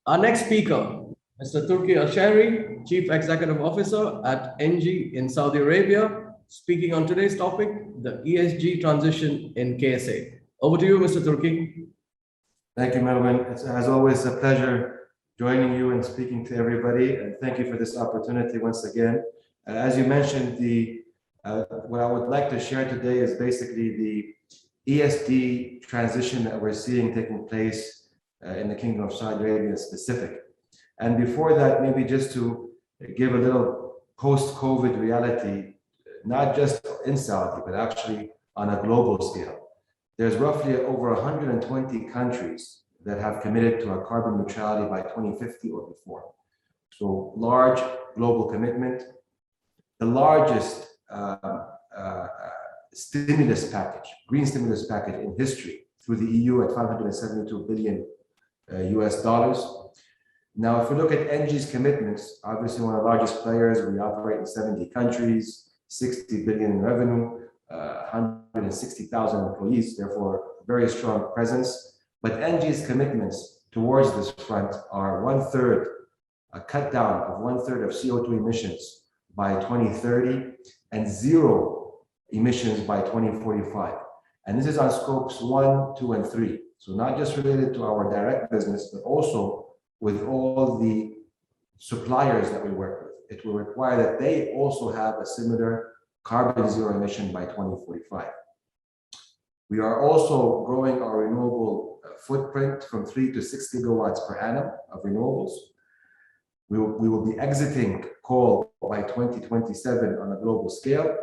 Our next speaker, Mr. Turki Shehri, Chief Executive Officer at NG in Saudi Arabia, speaking on today's topic, the ESG transition in KSA. Over to you, Mr. Turki. Thank you, Melvin. It's as always a pleasure joining you and speaking to everybody. And thank you for this opportunity once again. As you mentioned, what I would like to share today is basically the ESG transition that we're seeing taking place in the Kingdom of Saudi Arabia specific. And before that, maybe just to give a little post-COVID reality, not just in Saudi, but actually on a global scale. There's roughly over 120 countries that have committed to a carbon neutrality by 2050 or before. So large global commitment. The largest stimulus package, green stimulus package in history through the EU at 572 billion US dollars. Now, if we look at NG's commitments, obviously one of the largest players, we operate in 70 countries, 60 billion in revenue, 160,000 employees, therefore a very strong presence. But NG's commitments towards this front are a cut down of 1/3 of CO2 emissions by 2030 and zero emissions by 2045. And this is on scopes 1, 2, and 3. So not just related to our direct business, but also with all the suppliers that we work with. It will require that they also have a similar carbon zero emission by 2045. We are also growing our renewable footprint from 3 to 6 gigawatts per annum of renewables. We will be exiting coal by 2027 on a global scale.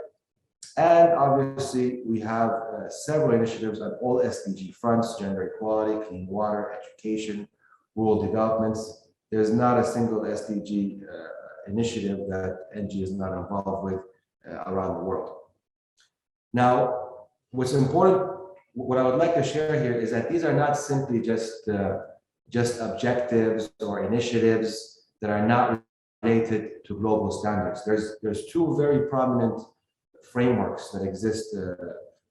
And obviously, we have several initiatives on all SDG fronts: gender equality, clean water, education, rural developments. There's not a single SDG initiative that NG is not involved with around the world. Now, what's important, what I would like to share here is that these are not simply just objectives or initiatives that are not related to global standards. There's two very prominent frameworks that exist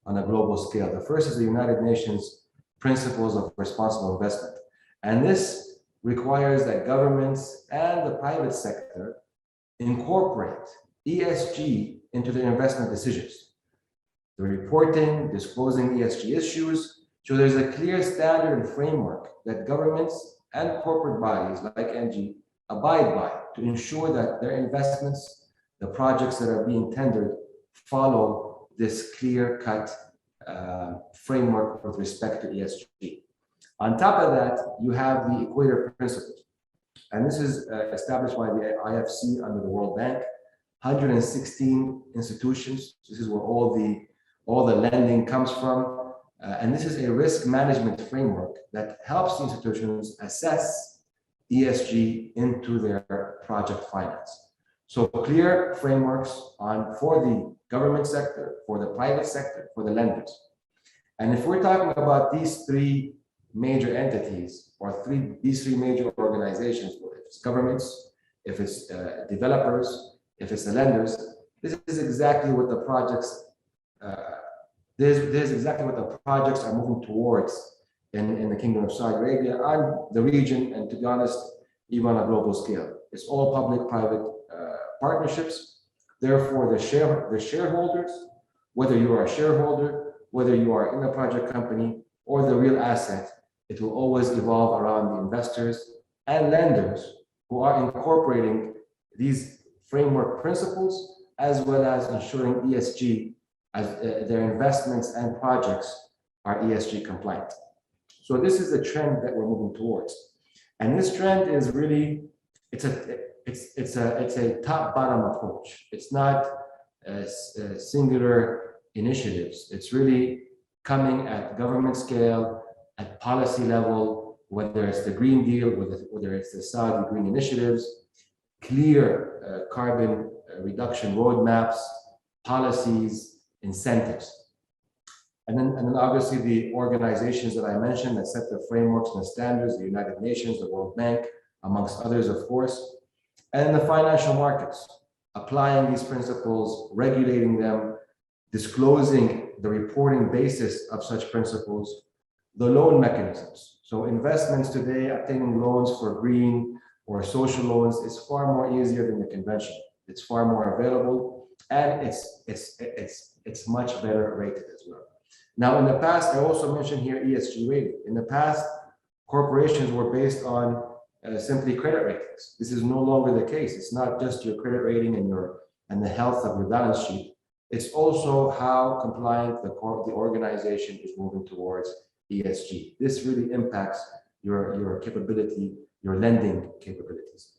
on a global scale. The first is the United Nations Principles of Responsible Investment. And this requires that governments and the private sector incorporate ESG into their investment decisions. The reporting, disclosing ESG issues, so there's a clear standard and framework that governments and corporate bodies like NG abide by to ensure that their investments, the projects that are being tendered, follow this clear-cut framework with respect to ESG. On top of that, you have the Equator Principles. And this is established by the IFC under the World Bank, 116 institutions. This is where all the lending comes from. And this is a risk management framework that helps the institutions assess ESG into their project finance. So clear frameworks for the government sector, for the private sector, for the lenders. And if we're talking about these three major entities or these three major organizations, if it's governments, if it's developers, if it's the lenders, this is exactly what the projects are moving towards in the Kingdom of Saudi Arabia and the region, and to be honest, even on a global scale. It's all public-private partnerships. Therefore, the shareholders, whether you are a shareholder, whether you are in a project company or the real asset, it will always evolve around the investors and lenders who are incorporating these framework principles, as well as ensuring ESG as their investments and projects are ESG compliant. So this is the trend that we're moving towards. And this trend is really, it's a top-bottom approach. It's not singular initiatives. It's really coming at government scale, at policy level, whether it's the Green Deal, whether it's the Saudi Green Initiatives, clear carbon reduction roadmaps, policies, incentives. And then obviously the organizations that I mentioned that set the frameworks and the standards, the United Nations, the World Bank, amongst others, of course, and the financial markets, applying these principles, regulating them, disclosing the reporting basis of such principles, the loan mechanisms. So investments today, obtaining loans for green or social loans is far more easier than the conventional. It's far more available, and it's much better rated as well. Now, in the past, I also mentioned here ESG rating. In the past, corporations were based on simply credit ratings. This is no longer the case. It's not just your credit rating and the health of your balance sheet. It's also how compliant the organization is moving towards ESG. This really impacts your capability, your lending capabilities.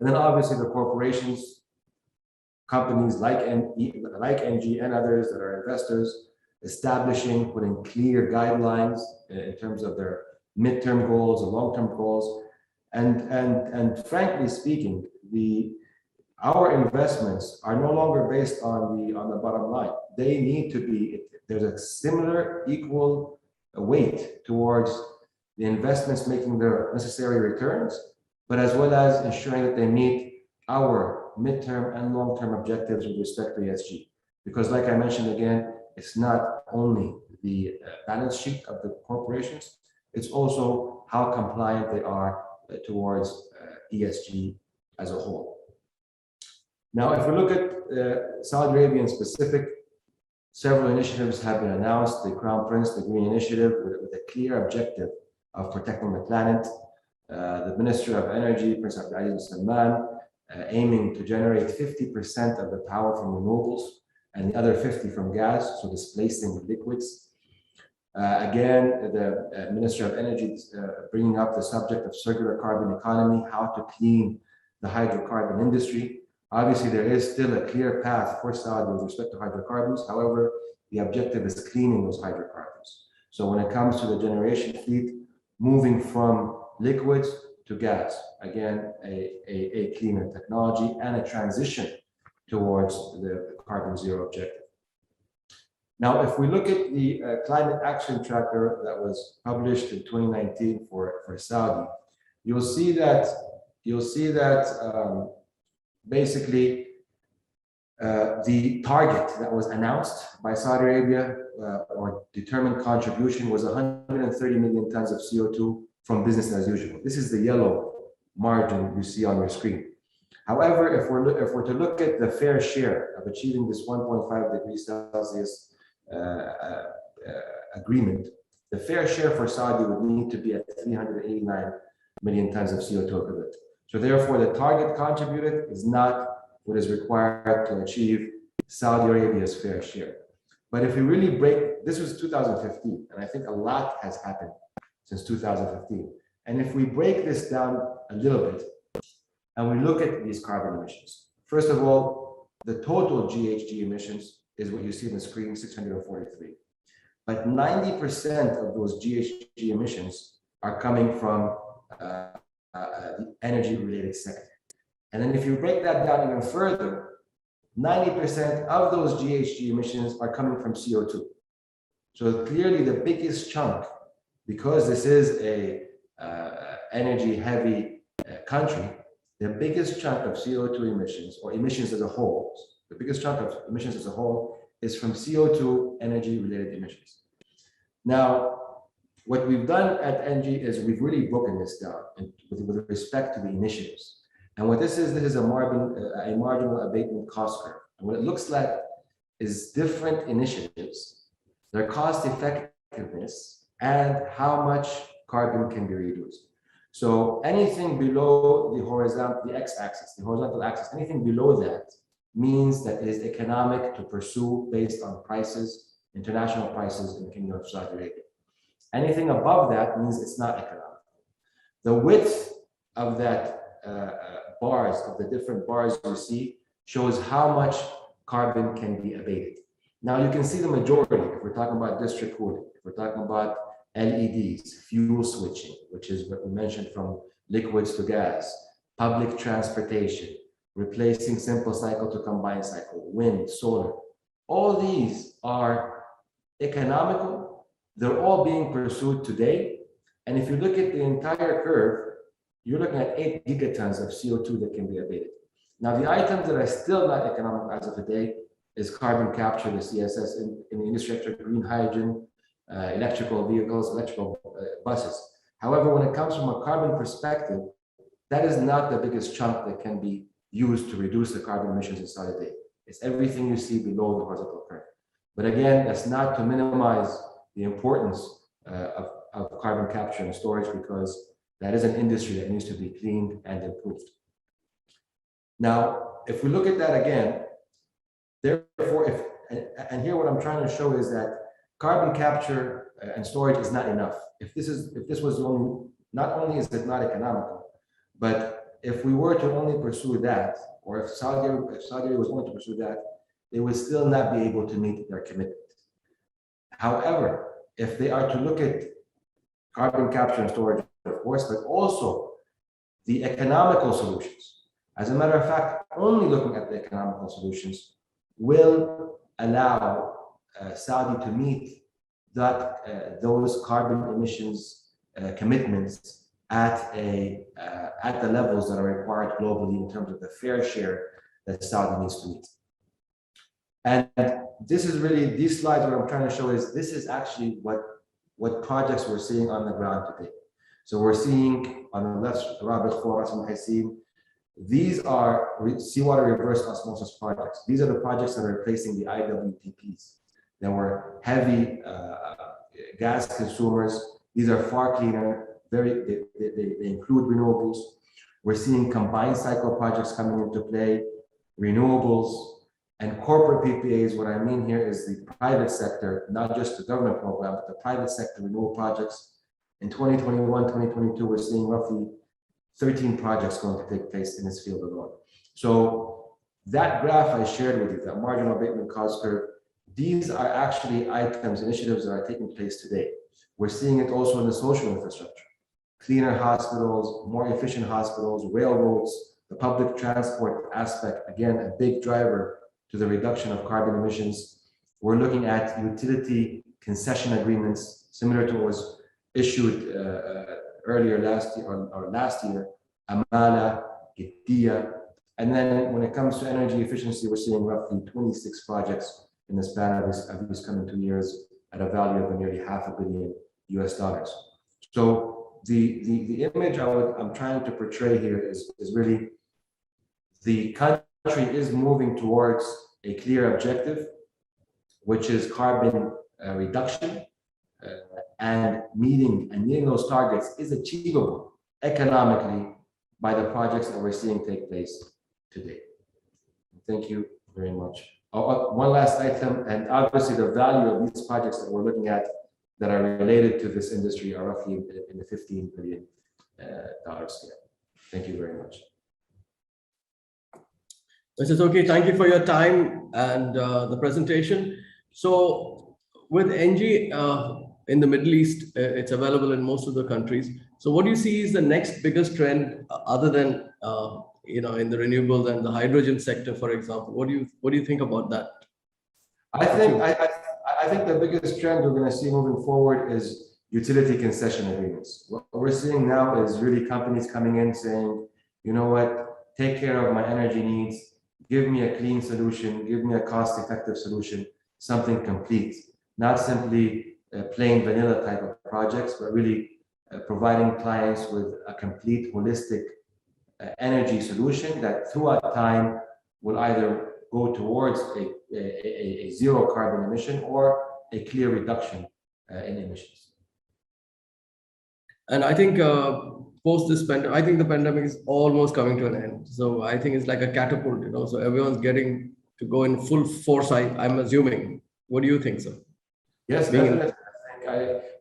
And then obviously the corporations, companies like NG and others that are investors, establishing, putting clear guidelines in terms of their midterm goals and long-term goals. And frankly speaking, our investments are no longer based on the bottom line. They need to be, there's a similar equal weight towards the investments making the necessary returns, but as well as ensuring that they meet our midterm and long-term objectives with respect to ESG. Because like I mentioned again, it's not only the balance sheet of the corporations, it's also how compliant they are towards ESG as a whole. Now, if we look at Saudi Arabia in specific, several initiatives have been announced. The Crown Prince, the Green Initiative, with a clear objective of protecting the planet. The Minister of Energy, Prince Abdulaziz bin Salman, aiming to generate 50% of the power from renewables and the other 50 from gas, so displacing liquids. Again, the Minister of Energy is bringing up the subject of circular carbon economy, how to clean the hydrocarbon industry. Obviously, there is still a clear path for Saudi with respect to hydrocarbons. However, the objective is cleaning those hydrocarbons. So when it comes to the generation fleet, moving from liquids to gas, again, a cleaner technology and a transition towards the carbon zero objective. Now, if we look at the climate action tracker that was published in 2019 for Saudi, you'll see that basically the target that was announced by Saudi Arabia or determined contribution was 130 million tons of CO2 from business as usual. This is the yellow margin you see on your screen. However, if we're to look at the fair share of achieving this 1.5 degrees Celsius agreement, the fair share for Saudi would need to be at 389 million tons of CO2 equivalent. So therefore, the target contributed is not what is required to achieve Saudi Arabia's fair share. But if we really break, this was 2015, and I think a lot has happened since 2015. And if we break this down a little bit, and we look at these carbon emissions, first of all, the total GHG emissions is what you see on the screen, 643. But 90% of those GHG emissions are coming from the energy-related sector. And then if you break that down even further, 90% of those GHG emissions are coming from CO2. So clearly the biggest chunk, because this is a energy-heavy country, the biggest chunk of CO2 emissions, or emissions as a whole, the biggest chunk of emissions as a whole is from CO2 energy-related emissions. Now, what we've done at NG is we've really broken this down with respect to the initiatives. And what this is a marginal abatement cost curve. And what it looks like is different initiatives, their cost effectiveness, and how much carbon can be reduced. So anything below the x-axis, the horizontal axis, anything below that means that it is economic to pursue based on prices, international prices in the Kingdom of Saudi Arabia. Anything above that means it's not economic. The width of that bars, of the different bars you see, shows how much carbon can be abated. Now you can see the majority, if we're talking about district cooling, if we're talking about LEDs, fuel switching, which is what we mentioned from liquids to gas, public transportation, replacing simple cycle to combined cycle, wind, solar. All these are economical. They're all being pursued today. And if you look at the entire curve, you're looking at 8 gigatons of CO2 that can be abated. Now, the items that are still not economical as of today is carbon capture, the CSS in the industry sector, green hydrogen, electrical vehicles, electrical buses. However, when it comes from a carbon perspective, that is not the biggest chunk that can be used to reduce the carbon emissions in Saudi Arabia. It's everything you see below the horizontal curve. But again, that's not to minimize the importance of carbon capture and storage, because that is an industry that needs to be cleaned and improved. Now, if we look at that again, therefore, and here what I'm trying to show is that carbon capture and storage is not enough. If this was only, not only is it not economical, but if we were to only pursue that, or if Saudi Arabia was only to pursue that, they would still not be able to meet their commitment. However, if they are to look at carbon capture and storage, of course, but also the economical solutions. As a matter of fact, only looking at the economical solutions will allow Saudi to meet those carbon emissions commitments at the levels that are required globally in terms of the fair share that Saudi needs to meet. And this is really, these slides, what I'm trying to show is this is actually what projects we're seeing on the ground today. So we're seeing on the left, Rabat 4, Ras Al Hassim. These are seawater reverse osmosis projects. These are the projects that are replacing the IWTPs. There were heavy gas consumers. These are far cleaner. They include renewables. We're seeing combined cycle projects coming into play, renewables, and corporate PPAs. What I mean here is the private sector, not just the government program, but the private sector renewable projects. In 2021, 2022, we're seeing roughly 13 projects going to take place in this field alone. So that graph I shared with you, that marginal abatement cost curve, these are actually items, initiatives that are taking place today. We're seeing it also in the social infrastructure. Cleaner hospitals, more efficient hospitals, railroads, the public transport aspect, again, a big driver to the reduction of carbon emissions. We're looking at utility concession agreements, similar to what was issued earlier last year, or last year, Amala, Gittiya. And then when it comes to energy efficiency, we're seeing roughly 26 projects in the span of these coming 2 years at a value of nearly $500 million US. So the image I'm trying to portray here is really the country is moving towards a clear objective, which is carbon reduction, and meeting those targets is achievable economically by the projects that we're seeing take place today. Thank you very much. One last item, and obviously the value of these projects that we're looking at that are related to this industry are roughly in the $15 billion scale. Thank you very much. Mr. Turki, thank you for your time and the presentation. So with NG in the Middle East, it's available in most of the countries. So what do you see is the next biggest trend other than in the renewables and the hydrogen sector, for example? What do you think about that? I think the biggest trend we're going to see moving forward is utility concession agreements. What we're seeing now is really companies coming in saying, you know what, take care of my energy needs, give me a clean solution, give me a cost-effective solution, something complete, not simply plain vanilla type of projects, but really providing clients with a complete holistic energy solution that throughout time will either go towards a zero carbon emission or a clear reduction in emissions. And I think post this pandemic, I think the pandemic is almost coming to an end. So I think it's like a catapult, so everyone's getting to go in full force, I'm assuming. What do you think, sir? Yes, definitely.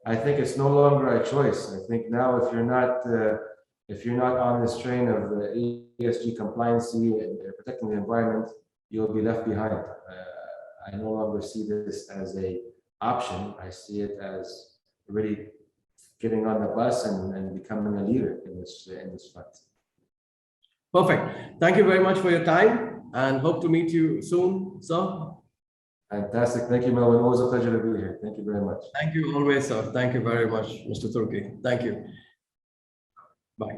I think it's no longer a choice. I think now if you're not on this train of ESG compliancy and protecting the environment, you'll be left behind. I no longer see this as an option. I see it as really getting on the bus and becoming a leader in this front. Perfect. Thank you very much for your time and hope to meet you soon, sir. Fantastic. Thank you, Melvin. Always a pleasure to be here. Thank you very much. Thank you always, sir. Thank you very much, Mr. Turki. Thank you. Bye.